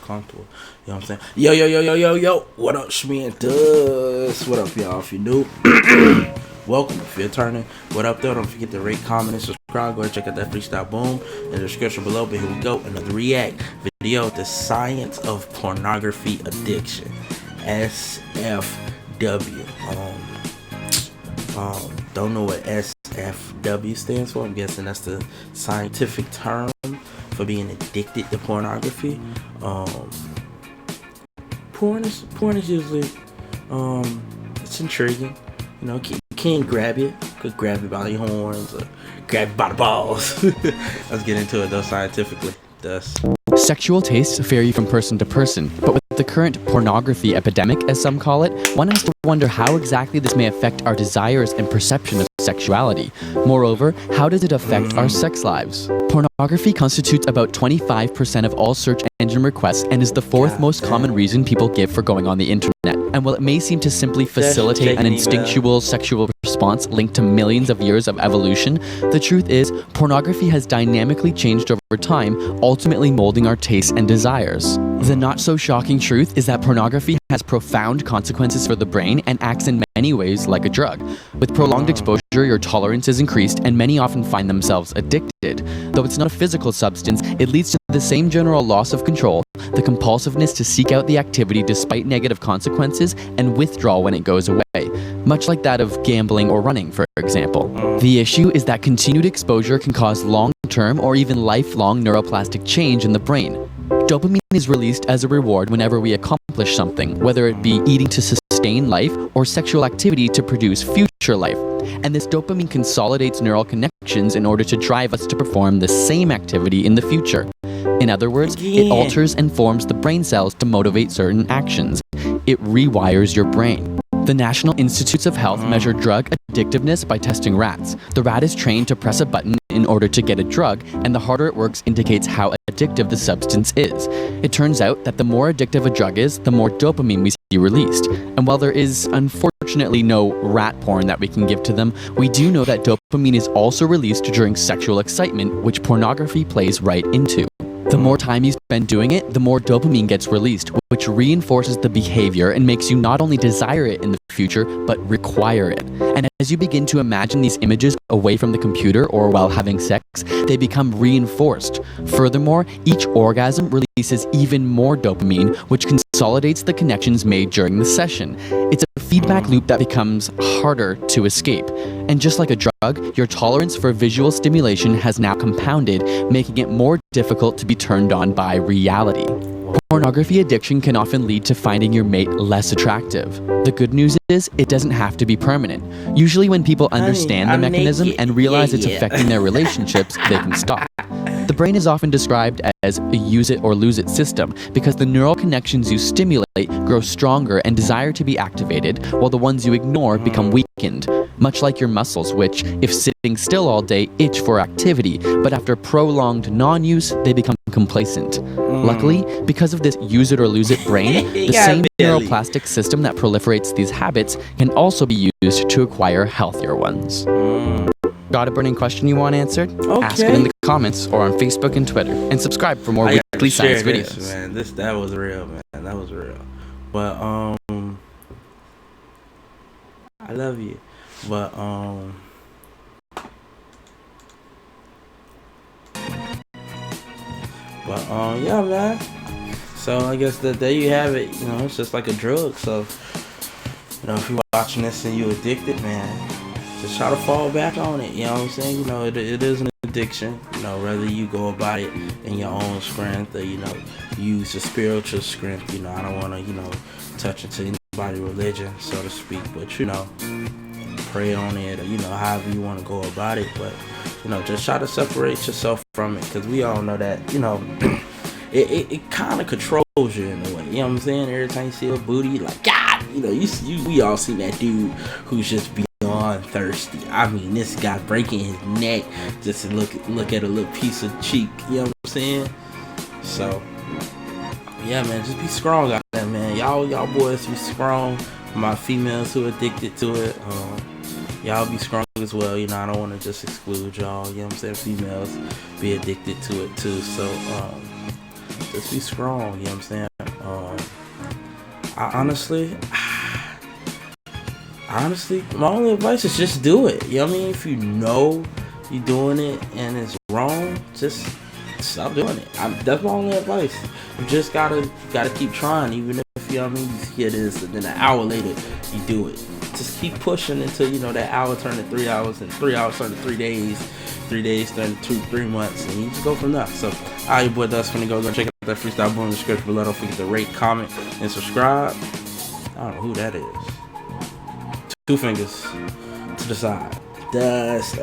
comfortable. You know what I'm saying? Yo. What up, Shmi Dust? What up, y'all? If you're new, welcome. If you're turning, what up, though? Don't forget to rate, comment, and subscribe. Go ahead and check out that freestyle boom in the description below. But here we go. Another react video. The science of pornography addiction. SFW. Don't know what SFW stands for. I'm guessing that's the scientific term for being addicted to pornography. Porn is usually it's intriguing. You know, you can't grab it. Could grab it by your horns or grab it by the balls. Let's get into it though scientifically. Sexual tastes vary from person to person, but with the current pornography epidemic, as some call it, one has to wonder how exactly this may affect our desires and perception of sexuality. Moreover, how does it affect our sex lives? Pornography constitutes about 25% of all search engine requests and is the fourth most common reason people give for going on the internet. And while it may seem to simply facilitate an instinctual sexual response linked to millions of years of evolution, the truth is, pornography has dynamically changed over time, ultimately molding our tastes and desires. The not-so-shocking truth is that pornography has profound consequences for the brain and acts in many ways like a drug. With prolonged exposure, your tolerance is increased, and many often find themselves addicted. Though it's not a physical substance, it leads to the same general loss of control, the compulsiveness to seek out the activity despite negative consequences, and withdrawal when it goes away, much like that of gambling or running, for example. The issue is that continued exposure can cause long-term or even lifelong neuroplastic change in the brain. Dopamine is released as a reward whenever we accomplish something, whether it be eating to sustain life or sexual activity to produce future life. And this dopamine consolidates neural connections in order to drive us to perform the same activity in the future. In other words, it alters and forms the brain cells to motivate certain actions. It rewires your brain. The National Institutes of Health measure drug addictiveness by testing rats. The rat is trained to press a button in order to get a drug, and the harder it works indicates how addictive the substance is. It turns out that the more addictive a drug is, the more dopamine we see released. And while there is unfortunately no rat porn that we can give to them, we do know that dopamine is also released during sexual excitement, which pornography plays right into. The more time you spend doing it, the more dopamine gets released, which reinforces the behavior and makes you not only desire it in the future, but require it. And as you begin to imagine these images away from the computer or while having sex, they become reinforced. Furthermore, each orgasm releases even more dopamine, which consolidates the connections made during the session. It's a feedback loop that becomes harder to escape. And just like a drug, your tolerance for visual stimulation has now compounded, making it more difficult to be turned on by reality. Pornography addiction can often lead to finding your mate less attractive. The good news is, it doesn't have to be permanent. Usually when people understand the mechanism and realize it's affecting their relationships, they can stop. The brain is often described as a use it or lose it system because the neural connections you stimulate grow stronger and desire to be activated, while the ones you ignore become weakened. Much like your muscles, which, if sitting still all day, itch for activity, but after prolonged non-use, they become complacent. Luckily, because of this use it or lose it brain, the same neuroplastic system that proliferates these habits can also be used to acquire healthier ones. Got a burning question you want answered? Okay. Ask it in the comments or on Facebook and Twitter, and subscribe for more weekly science videos. Man, that was real, man. That was real. But I love you. But yeah, man. So I guess that there you have it. You know, it's just like a drug. So you know, if you're watching this and you're addicted, man, just try to fall back on it. You know what I'm saying? You know, it is an addiction. You know, whether you go about it in your own strength or, you know, use your spiritual strength. You know, I don't want to, you know, touch into anybody's religion, so to speak. But, you know, pray on it or, you know, however you want to go about it. But, you know, just try to separate yourself from it, because we all know that, you know, it kind of controls you in a way. You know what I'm saying? Every time you see a booty, like, God, you know, we all see that dude who's just beyond thirsty. I mean, this guy breaking his neck just to look at a little piece of cheek. You know what I'm saying? So, yeah, man, just be strong out there, man. Y'all boys be strong. My females who are addicted to it, y'all be strong as well. You know, I don't want to just exclude y'all. You know what I'm saying? Females be addicted to it too. So, Just be strong, you know what I'm saying? Honestly, my only advice is just do it. You know what I mean? If you know you're doing it and it's wrong, just stop doing it. That's my only advice. You just gotta keep trying, even if you know what I mean. You hear this, and then an hour later you do it. Just keep pushing until that hour turn to 3 hours, and 3 hours turn to 3 days, 3 days turn to 3 months, and you just go from there. So, your boy Dust finna go check out that freestyle boom in the description below. Don't forget to rate, comment, and subscribe. I don't know who that is. 2 fingers to the side. Dust.